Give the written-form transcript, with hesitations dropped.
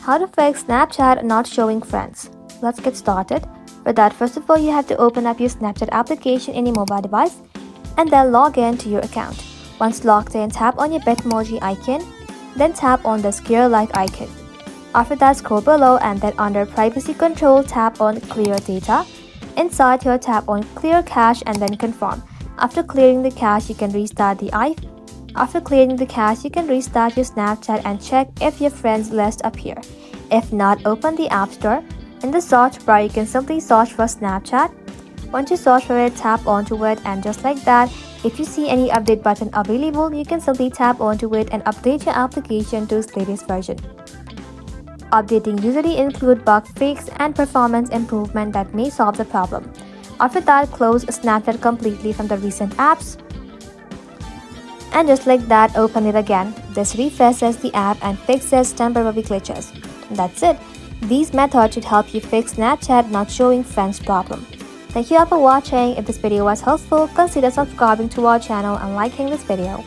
How to fix Snapchat not showing friends. Let's get started. For that, first of all, you have to open up your Snapchat application in your mobile device and then log in to your account. Once logged in, tap on your Bitmoji icon, then tap on the square like icon. After that, scroll below and then under Privacy Control, tap on Clear Data. Inside here, tap on Clear Cache and then Confirm. After clearing the cache, you can restart the app. After clearing the cache, you can restart your Snapchat and check if your friends list appear. If not, open the App Store. In the search bar, you can simply search for Snapchat. Once you search for it, tap onto it, and just like that, if you see any update button available, you can simply tap onto it and update your application to its latest version. Updating usually include bug fix and performance improvement that may solve the problem. After that, close Snapchat completely from the recent apps. And just like that, open it again. This refreshes the app and fixes temporary glitches. That's it. These methods should help you fix Snapchat not showing friends problem. Thank you all for watching. If this video was helpful, consider subscribing to our channel and liking this video.